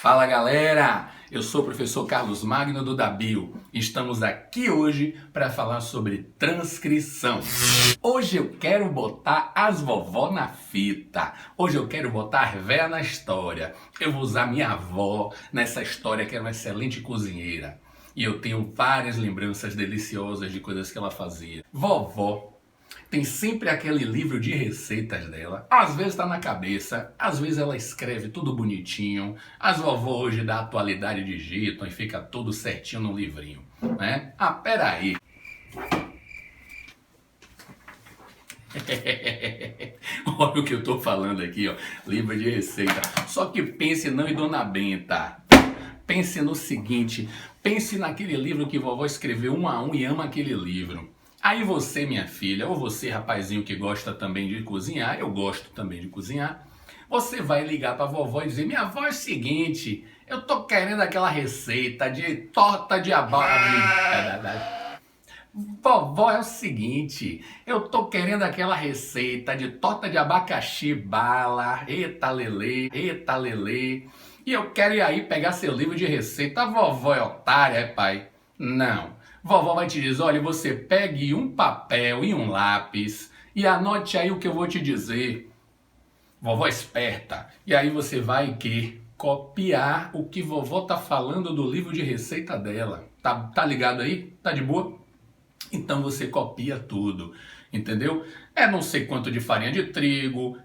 Fala galera, eu sou o professor Carlos Magno do Dabio. Estamos aqui hoje para falar sobre transcrição. Hoje eu quero botar as vovó na fita. Hoje eu quero botar a véia na história. Eu vou usar minha avó nessa história, que era uma excelente cozinheira. E eu tenho várias lembranças deliciosas de coisas que ela fazia. Vovó tem sempre aquele livro de receitas dela. Às vezes está na cabeça, às vezes ela escreve tudo bonitinho. As vovó hoje da atualidade digitam e fica tudo certinho no livrinho, né? Ah, peraí. Olha o que eu tô falando aqui, ó. Livro de receita. Só que pense não em Dona Benta. Pense no seguinte, pense naquele livro que vovó escreveu um a um e ama aquele livro. Aí você, minha filha, ou você, rapazinho que gosta também de cozinhar, eu gosto também de cozinhar, você vai ligar pra vovó e dizer: minha avó, é o seguinte, eu tô querendo aquela receita de torta de abacate. Vovó, é o seguinte, eu tô querendo aquela receita de torta de abacaxi bala, eita lelê, e eu quero ir aí pegar seu livro de receita. A vovó é otária, é pai? Não. Vovó vai te dizer: olha, você pegue um papel e um lápis e anote aí o que eu vou te dizer. Vovó esperta. E aí você vai copiar o que vovó tá falando do livro de receita dela. Tá ligado aí? Tá de boa? Então você copia tudo, entendeu? É não sei quanto de farinha de trigo,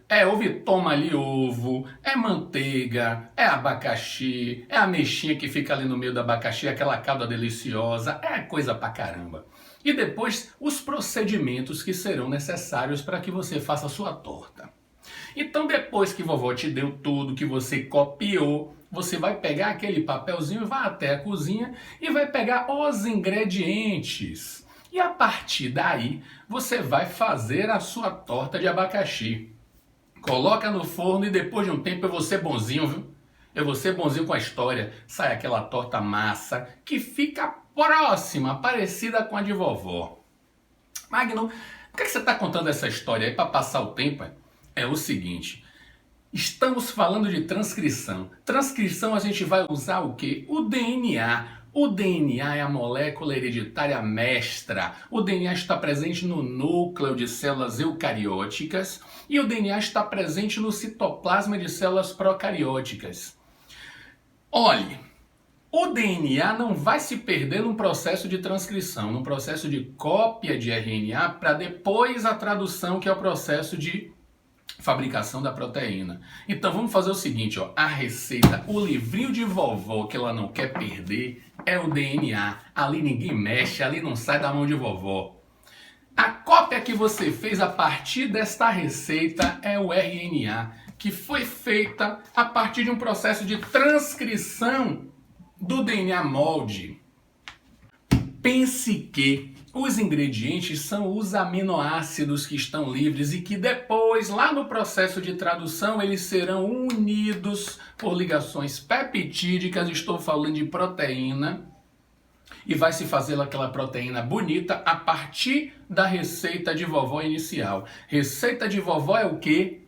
toma ali ovo, é manteiga, é abacaxi, é a mexinha que fica ali no meio do abacaxi, aquela calda deliciosa, é coisa pra caramba. E depois os procedimentos que serão necessários para que você faça a sua torta. Então depois que vovó te deu tudo, que você copiou, você vai pegar aquele papelzinho e vai até a cozinha e vai pegar os ingredientes. E a partir daí, você vai fazer a sua torta de abacaxi. Coloca no forno e depois de um tempo eu vou ser bonzinho, viu? Eu vou ser bonzinho com a história. Sai aquela torta massa que fica próxima, parecida com a de vovó. Magno, por que você está contando essa história aí para passar o tempo? É o seguinte, estamos falando de transcrição. Transcrição a gente vai usar o quê? O DNA. O DNA é a molécula hereditária mestra. O DNA está presente no núcleo de células eucarióticas e o DNA está presente no citoplasma de células procarióticas. Olhe, o DNA não vai se perder num processo de transcrição, num processo de cópia de RNA para depois a tradução, que é o processo de fabricação da proteína. Então vamos fazer o seguinte, ó, a receita, o livrinho de vovó que ela não quer perder é o DNA. Ali ninguém mexe, ali não sai da mão de vovó. A cópia que você fez a partir desta receita é o RNA, que foi feita a partir de um processo de transcrição do DNA molde. Pense que os ingredientes são os aminoácidos que estão livres e que depois, lá no processo de tradução, eles serão unidos por ligações peptídicas. Estou falando de proteína. E vai se fazer aquela proteína bonita a partir da receita de vovó inicial. Receita de vovó é o quê?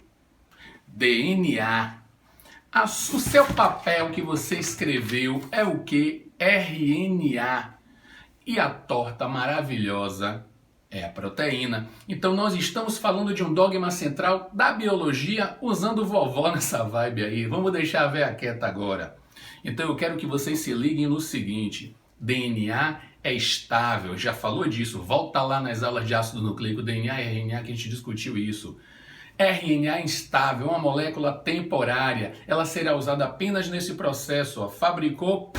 DNA. O seu papel que você escreveu é o quê? RNA. E a torta maravilhosa é a proteína. Então nós estamos falando de um dogma central da biologia usando vovó nessa vibe aí. Vamos deixar a véia quieta agora. Então eu quero que vocês se liguem no seguinte. DNA é estável, já falou disso. Volta lá nas aulas de ácido nucleico, DNA e RNA que a gente discutiu isso. RNA é instável, uma molécula temporária. Ela será usada apenas nesse processo. Ó. Fabricou...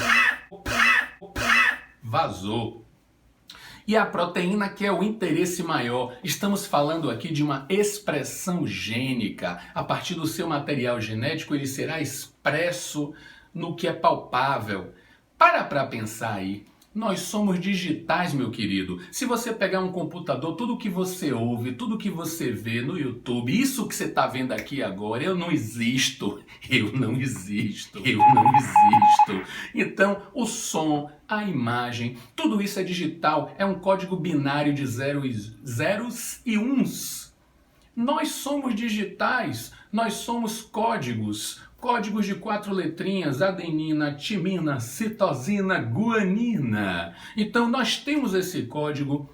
vazou. E a proteína, que é o interesse maior, estamos falando aqui de uma expressão gênica. A partir do seu material genético, ele será expresso no que é palpável. Para pensar aí. Nós somos digitais, meu querido. Se você pegar um computador, tudo que você ouve, tudo que você vê no YouTube, isso que você está vendo aqui agora, eu não existo. Então, o som, a imagem, tudo isso é digital, é um código binário de zeros e uns. Nós somos digitais, nós somos códigos. Códigos de 4 letrinhas: adenina, timina, citosina, guanina. Então nós temos esse código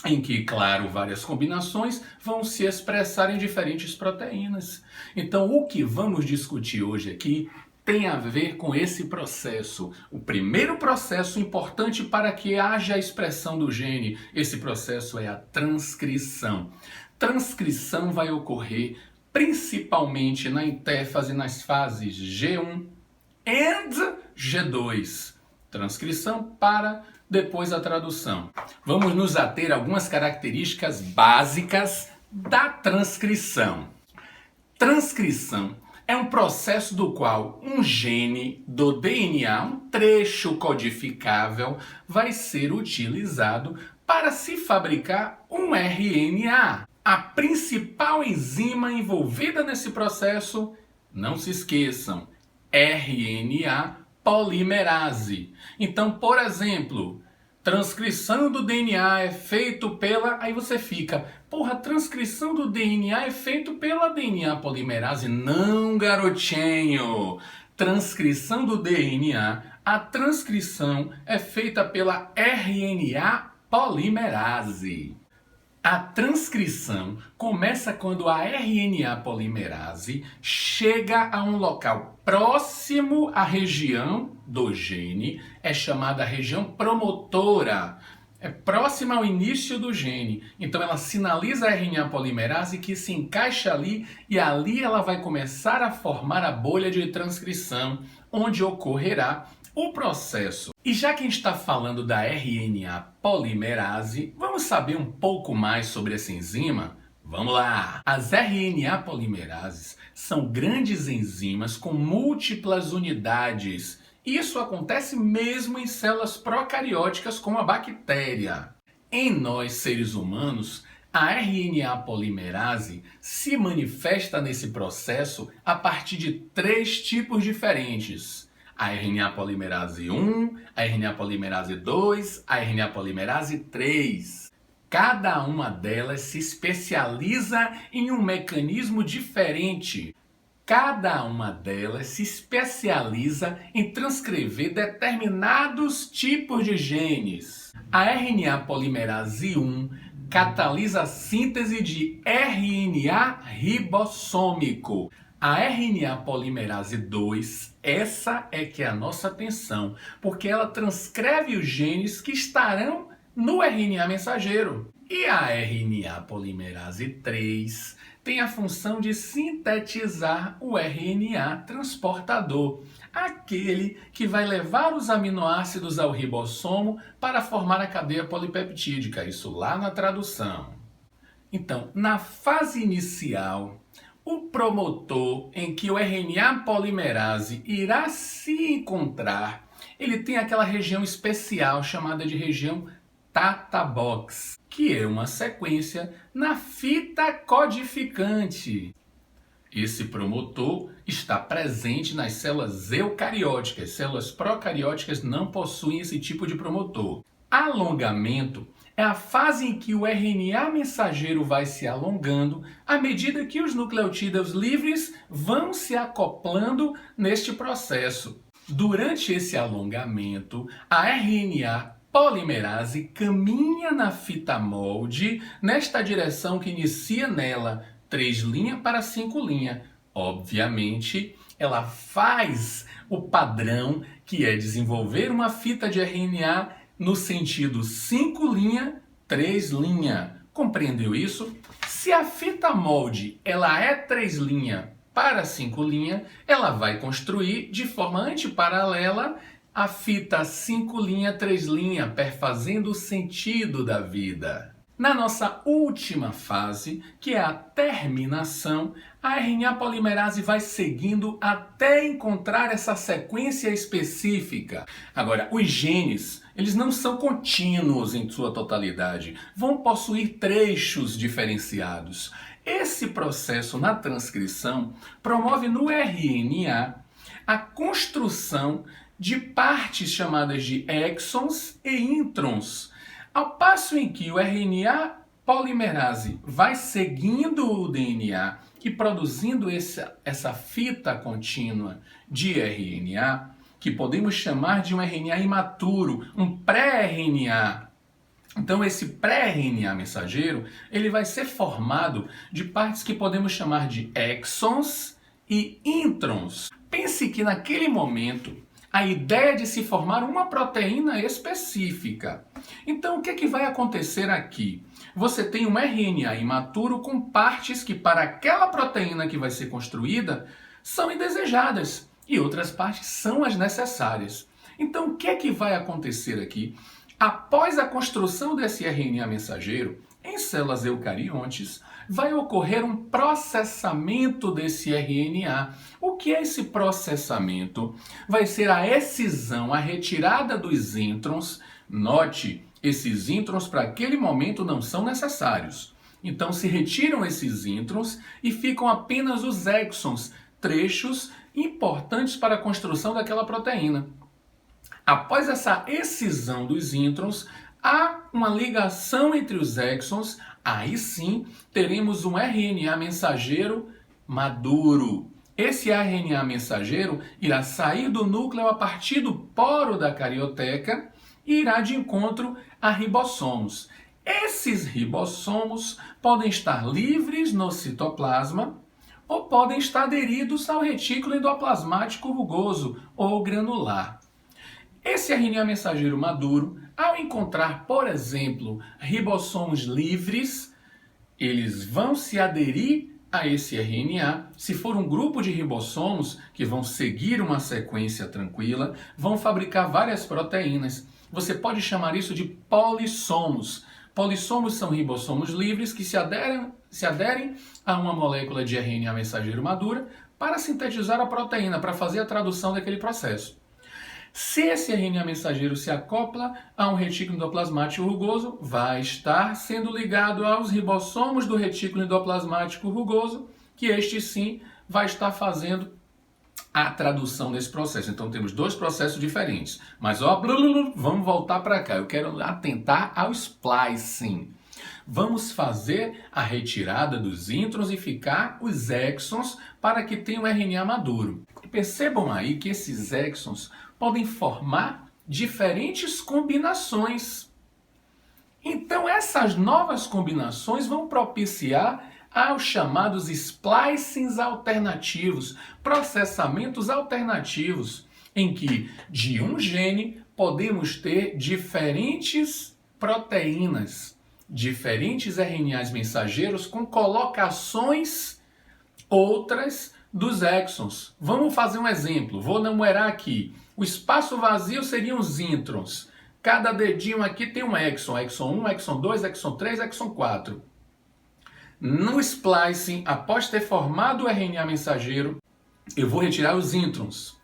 em que, claro, várias combinações vão se expressar em diferentes proteínas. Então o que vamos discutir hoje aqui tem a ver com esse processo. O primeiro processo importante para que haja a expressão do gene, esse processo é a transcrição. Transcrição vai ocorrer principalmente na intérfase nas fases G1 e G2. Transcrição para depois a tradução. Vamos nos ater a algumas características básicas da transcrição. Transcrição é um processo do qual um gene do DNA, um trecho codificável, vai ser utilizado para se fabricar um RNA. A principal enzima envolvida nesse processo, não se esqueçam, RNA polimerase. Então, por exemplo, transcrição do DNA é feito pela... Aí você fica, porra, transcrição do DNA é feito pela DNA polimerase. Não, garotinho! Transcrição do DNA, a transcrição é feita pela RNA polimerase. A transcrição começa quando a RNA polimerase chega a um local próximo à região do gene, é chamada região promotora, é próxima ao início do gene. Então ela sinaliza a RNA polimerase que se encaixa ali e ali ela vai começar a formar a bolha de transcrição, onde ocorrerá o processo. E já que a gente está falando da RNA polimerase, vamos saber um pouco mais sobre essa enzima? Vamos lá! As RNA polimerases são grandes enzimas com múltiplas unidades. Isso acontece mesmo em células procarióticas como a bactéria. Em nós, seres humanos, a RNA polimerase se manifesta nesse processo a partir de 3 tipos diferentes: a RNA polimerase 1, a RNA polimerase 2, a RNA polimerase 3. Cada uma delas se especializa em um mecanismo diferente. Cada uma delas se especializa em transcrever determinados tipos de genes. A RNA polimerase 1 catalisa a síntese de RNA ribossômico. A RNA polimerase 2, essa é que é a nossa atenção, porque ela transcreve os genes que estarão no RNA mensageiro. E a RNA polimerase 3 tem a função de sintetizar o RNA transportador, aquele que vai levar os aminoácidos ao ribossomo para formar a cadeia polipeptídica, isso lá na tradução. Então, na fase inicial, o promotor em que o RNA polimerase irá se encontrar, ele tem aquela região especial chamada de região Tata Box, que é uma sequência na fita codificante. Esse promotor está presente nas células eucarióticas. Células procarióticas não possuem esse tipo de promotor. Alongamento é a fase em que o RNA mensageiro vai se alongando à medida que os nucleotídeos livres vão se acoplando neste processo. Durante esse alongamento, a RNA polimerase caminha na fita molde nesta direção que inicia nela 3' para 5'. Obviamente, ela faz o padrão que é desenvolver uma fita de RNA no sentido 5', 3'. Compreendeu isso? Se a fita molde ela é 3' para 5', ela vai construir de forma antiparalela a fita 5', 3', perfazendo o sentido da vida. Na nossa última fase, que é a terminação, a RNA polimerase vai seguindo até encontrar essa sequência específica. Agora, os genes, eles não são contínuos em sua totalidade, vão possuir trechos diferenciados. Esse processo na transcrição promove no RNA a construção de partes chamadas de exons e introns, ao passo em que o RNA polimerase vai seguindo o DNA que produzindo essa fita contínua de RNA, que podemos chamar de um RNA imaturo, um pré-RNA. Então esse pré-RNA mensageiro, ele vai ser formado de partes que podemos chamar de exons e introns. Pense que naquele momento, a ideia de se formar uma proteína específica. Então o que vai acontecer aqui? Você tem um RNA imaturo com partes que para aquela proteína que vai ser construída são indesejadas e outras partes são as necessárias. Então o que vai acontecer aqui? Após a construção desse RNA mensageiro, em células eucariontes, vai ocorrer um processamento desse RNA. O que é esse processamento? Vai ser a excisão, a retirada dos introns. Note, esses introns para aquele momento não são necessários. Então se retiram esses introns e ficam apenas os exons, trechos importantes para a construção daquela proteína. Após essa excisão dos introns, há uma ligação entre os exons, aí sim teremos um RNA mensageiro maduro. Esse RNA mensageiro irá sair do núcleo a partir do poro da carioteca e irá de encontro a ribossomos. Esses ribossomos podem estar livres no citoplasma ou podem estar aderidos ao retículo endoplasmático rugoso ou granular. Esse RNA mensageiro maduro, ao encontrar, por exemplo, ribossomos livres, eles vão se aderir a esse RNA. Se for um grupo de ribossomos que vão seguir uma sequência tranquila, vão fabricar várias proteínas. Você pode chamar isso de polissomos. Polissomos são ribossomos livres que se aderem a uma molécula de RNA mensageiro madura para sintetizar a proteína, para fazer a tradução daquele processo. Se esse RNA mensageiro se acopla a um retículo endoplasmático rugoso, vai estar sendo ligado aos ribossomos do retículo endoplasmático rugoso, que este sim vai estar fazendo a tradução desse processo. Então temos dois processos diferentes. Mas vamos voltar para cá. Eu quero atentar ao splicing. Vamos fazer a retirada dos introns e ficar os exons para que tenha um RNA maduro. E percebam aí que esses exons podem formar diferentes combinações. Então essas novas combinações vão propiciar aos chamados splicings alternativos, processamentos alternativos, em que de um gene podemos ter diferentes proteínas, diferentes RNAs mensageiros com colocações outras dos exons. Vamos fazer um exemplo, vou numerar aqui. O espaço vazio seriam os introns. Cada dedinho aqui tem um exon, exon 1, exon 2, exon 3, exon 4. No splicing, após ter formado o RNA mensageiro, eu vou retirar os introns.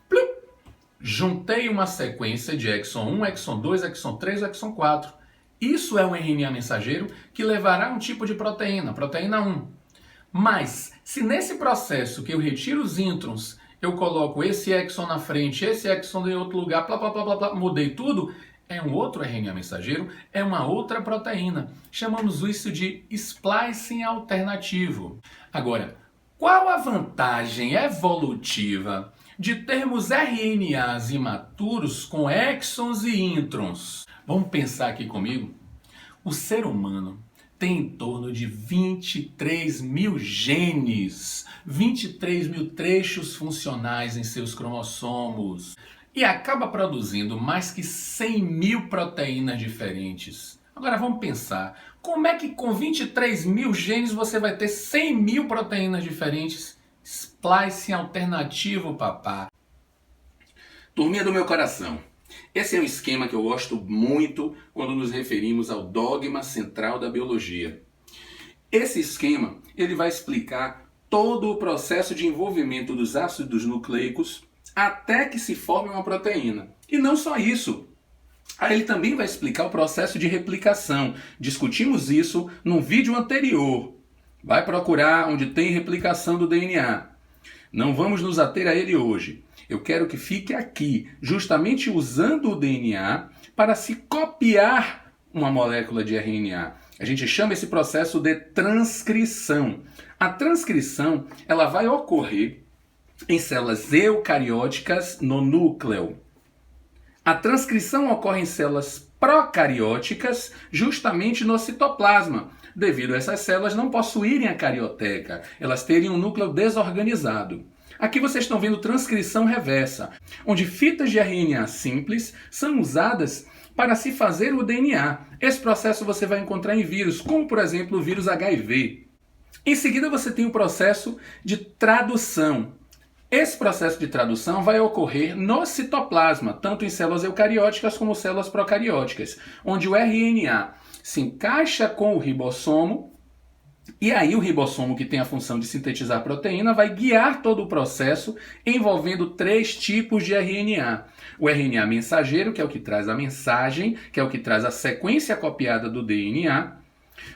Juntei uma sequência de exon 1, exon 2, exon 3, exon 4. Isso é um RNA mensageiro que levará um tipo de proteína, proteína 1. Mas, se nesse processo que eu retiro os introns, eu coloco esse exon na frente, esse exon em outro lugar, mudei tudo, é um outro RNA mensageiro, é uma outra proteína. Chamamos isso de splicing alternativo. Agora, qual a vantagem evolutiva de termos RNAs imaturos com exons e introns? Vamos pensar aqui comigo? O ser humano tem em torno de 23 mil genes, 23 mil trechos funcionais em seus cromossomos e acaba produzindo mais que 100 mil proteínas diferentes. Agora vamos pensar, como é que com 23 mil genes você vai ter 100 mil proteínas diferentes? Splicing alternativo, papá. Turminha do meu coração, esse é um esquema que eu gosto muito quando nos referimos ao dogma central da biologia. Esse esquema ele vai explicar todo o processo de envolvimento dos ácidos nucleicos até que se forme uma proteína. E não só isso. Ele também vai explicar o processo de replicação. Discutimos isso num vídeo anterior. Vai procurar onde tem replicação do DNA. Não vamos nos ater a ele hoje. Eu quero que fique aqui, justamente usando o DNA para se copiar uma molécula de RNA. A gente chama esse processo de transcrição. A transcrição ela vai ocorrer em células eucarióticas no núcleo. A transcrição ocorre em células procarióticas justamente no citoplasma, devido a essas células não possuírem a carioteca, elas terem um núcleo desorganizado. Aqui vocês estão vendo transcrição reversa, onde fitas de RNA simples são usadas para se fazer o DNA. Esse processo você vai encontrar em vírus, como por exemplo o vírus HIV. Em seguida você tem o processo de tradução. Esse processo de tradução vai ocorrer no citoplasma, tanto em células eucarióticas como células procarióticas, onde o RNA se encaixa com o ribossomo, e aí o ribossomo, que tem a função de sintetizar proteína, vai guiar todo o processo envolvendo 3 tipos de RNA. O RNA mensageiro, que é o que traz a mensagem, que é o que traz a sequência copiada do DNA.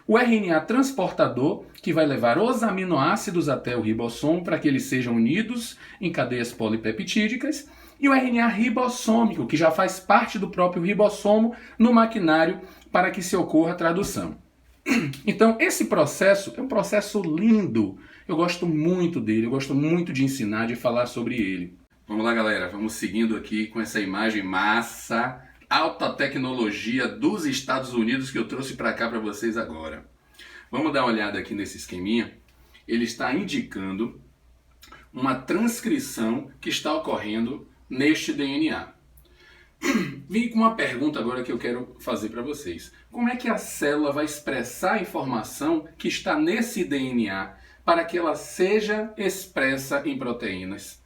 O RNA transportador, que vai levar os aminoácidos até o ribossomo para que eles sejam unidos em cadeias polipeptídicas. E o RNA ribossômico, que já faz parte do próprio ribossomo no maquinário para que se ocorra a tradução. Então, esse processo é um processo lindo. Eu gosto muito dele, eu gosto muito de ensinar, de falar sobre ele. Vamos lá, galera, vamos seguindo aqui com essa imagem massa, alta tecnologia dos Estados Unidos que eu trouxe para cá para vocês agora. Vamos dar uma olhada aqui nesse esqueminha. Ele está indicando uma transcrição que está ocorrendo neste DNA. Vim com uma pergunta agora que eu quero fazer para vocês. Como é que a célula vai expressar a informação que está nesse DNA para que ela seja expressa em proteínas?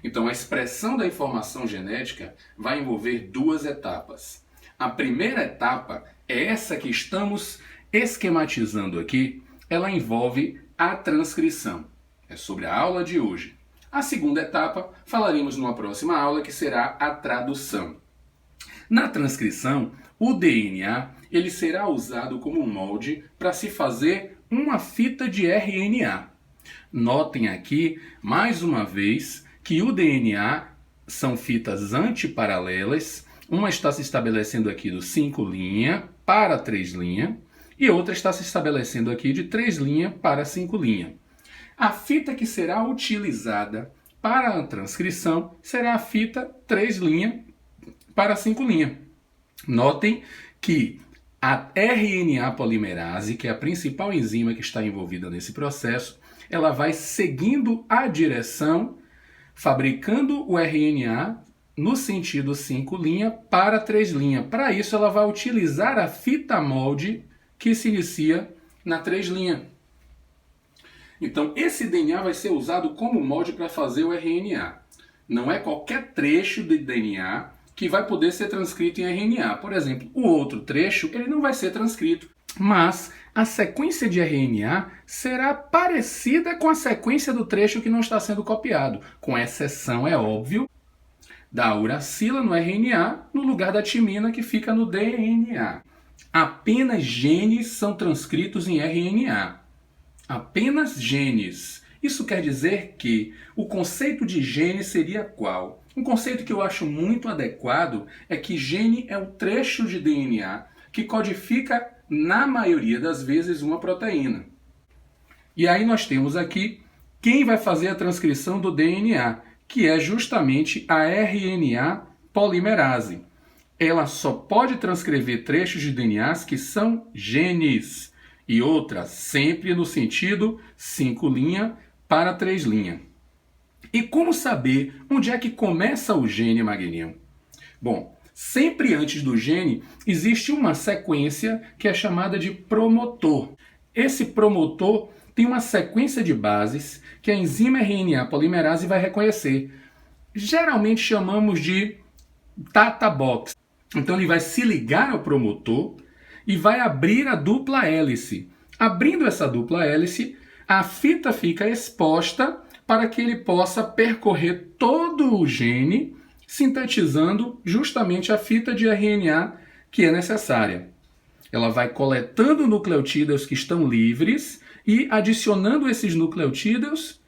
Então, a expressão da informação genética vai envolver 2 etapas. A primeira etapa é essa que estamos esquematizando aqui. Ela envolve a transcrição. É sobre a aula de hoje. A segunda etapa falaremos numa próxima aula, que será a tradução. Na transcrição, o DNA ele será usado como molde para se fazer uma fita de RNA. Notem aqui, mais uma vez, que o DNA são fitas antiparalelas. Uma está se estabelecendo aqui do 5' para 3' e outra está se estabelecendo aqui de 3' para 5'. A fita que será utilizada para a transcrição será a fita 3' para 5'. Notem que a RNA polimerase, que é a principal enzima que está envolvida nesse processo, ela vai seguindo a direção, fabricando o RNA no sentido 5' para 3'. Para isso, ela vai utilizar a fita molde que se inicia na 3'. Então, esse DNA vai ser usado como molde para fazer o RNA. Não é qualquer trecho de DNA que vai poder ser transcrito em RNA. Por exemplo, o outro trecho ele não vai ser transcrito, mas a sequência de RNA será parecida com a sequência do trecho que não está sendo copiado, com exceção, é óbvio, da uracila no RNA no lugar da timina que fica no DNA. Apenas genes são transcritos em RNA. Apenas genes. Isso quer dizer que o conceito de gene seria qual? Um conceito que eu acho muito adequado é que gene é o trecho de DNA que codifica, na maioria das vezes, uma proteína. E aí nós temos aqui quem vai fazer a transcrição do DNA, que é justamente a RNA polimerase. Ela só pode transcrever trechos de DNAs que são genes, e outra sempre no sentido 5' para 3'. E como saber onde é que começa o gene, Magninho? Bom, sempre antes do gene existe uma sequência que é chamada de promotor. Esse promotor tem uma sequência de bases que a enzima RNA polimerase vai reconhecer. Geralmente chamamos de data box. Então ele vai se ligar ao promotor e vai abrir a dupla hélice. Abrindo essa dupla hélice, a fita fica exposta para que ele possa percorrer todo o gene, sintetizando justamente a fita de RNA que é necessária. Ela vai coletando nucleotídeos que estão livres e adicionando esses nucleotídeos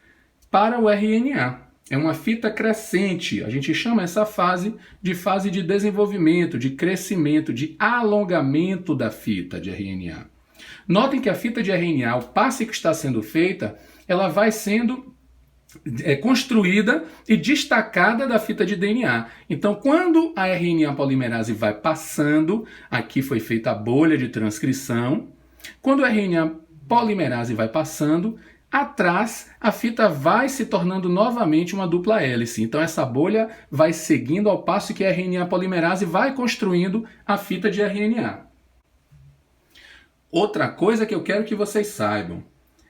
para o RNA. É uma fita crescente. A gente chama essa fase de desenvolvimento, de crescimento, de alongamento da fita de RNA. Notem que a fita de RNA, ao passo que está sendo feita, ela vai sendo construída e destacada da fita de DNA. Então, quando a RNA polimerase vai passando, aqui foi feita a bolha de transcrição, quando a RNA polimerase vai passando, atrás a fita vai se tornando novamente uma dupla hélice. Então essa bolha vai seguindo ao passo que a RNA polimerase vai construindo a fita de RNA. Outra coisa que eu quero que vocês saibam: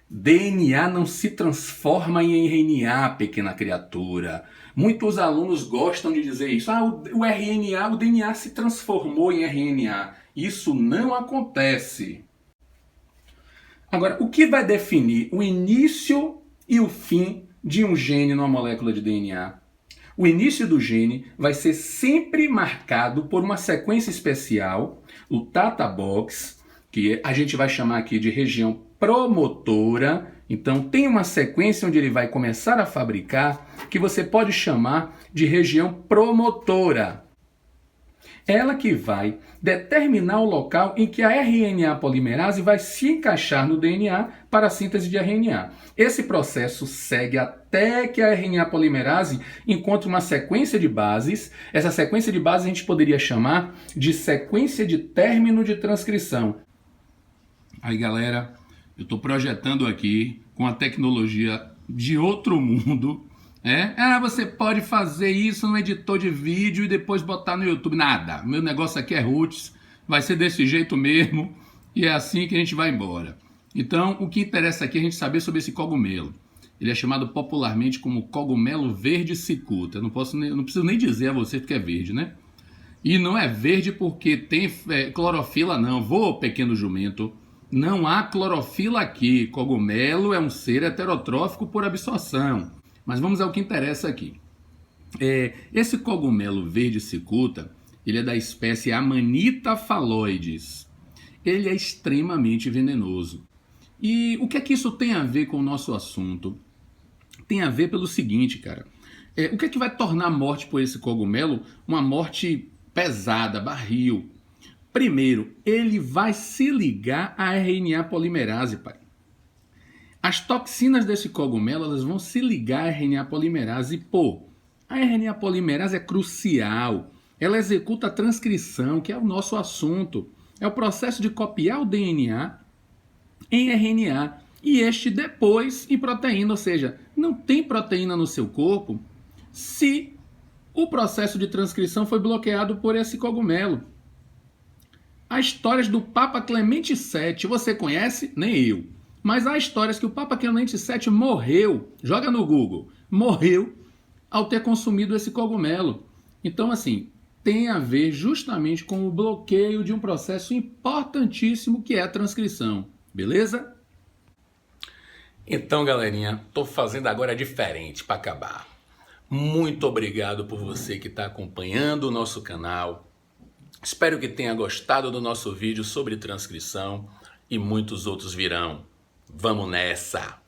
DNA não se transforma em RNA, pequena criatura. Muitos alunos gostam de dizer isso. O DNA se transformou em RNA. Isso não acontece. Agora, o que vai definir o início e o fim de um gene numa molécula de DNA? O início do gene vai ser sempre marcado por uma sequência especial, o Tata Box, que a gente vai chamar aqui de região promotora. Então tem uma sequência onde ele vai começar a fabricar, que você pode chamar de região promotora. Ela que vai determinar o local em que a RNA polimerase vai se encaixar no DNA para a síntese de RNA. Esse processo segue até que a RNA polimerase encontre uma sequência de bases. Essa sequência de bases a gente poderia chamar de sequência de término de transcrição. Aí, galera, eu estou projetando aqui com a tecnologia de outro mundo. Você pode fazer isso no editor de vídeo e depois botar no YouTube. Nada, meu negócio aqui é roots, vai ser desse jeito mesmo e é assim que a gente vai embora. Então, o que interessa aqui é a gente saber sobre esse cogumelo. Ele é chamado popularmente como cogumelo verde cicuta. Eu não preciso nem dizer a você porque é verde, né? E não é verde porque tem clorofila, não. Pequeno jumento. Não há clorofila aqui. Cogumelo é um ser heterotrófico por absorção. Mas vamos ao que interessa aqui. Esse cogumelo verde cicuta, ele é da espécie Amanita phalloides. Ele é extremamente venenoso. E o que é que isso tem a ver com o nosso assunto? Tem a ver pelo seguinte, cara. O que é que vai tornar a morte por esse cogumelo uma morte pesada, barril? Primeiro, ele vai se ligar à RNA polimerase, pai. As toxinas desse cogumelo, elas vão se ligar à RNA polimerase. A RNA polimerase é crucial. Ela executa a transcrição, que é o nosso assunto. É o processo de copiar o DNA em RNA e este depois em proteína. Ou seja, não tem proteína no seu corpo se o processo de transcrição foi bloqueado por esse cogumelo. As histórias do Papa Clemente VII, você conhece? Nem eu. Mas há histórias que o Papa Clemente VII morreu, joga no Google, morreu ao ter consumido esse cogumelo. Então, assim, tem a ver justamente com o bloqueio de um processo importantíssimo que é a transcrição. Beleza? Então, galerinha, tô fazendo agora diferente para acabar. Muito obrigado por você que está acompanhando o nosso canal. Espero que tenha gostado do nosso vídeo sobre transcrição e muitos outros virão. Vamos nessa!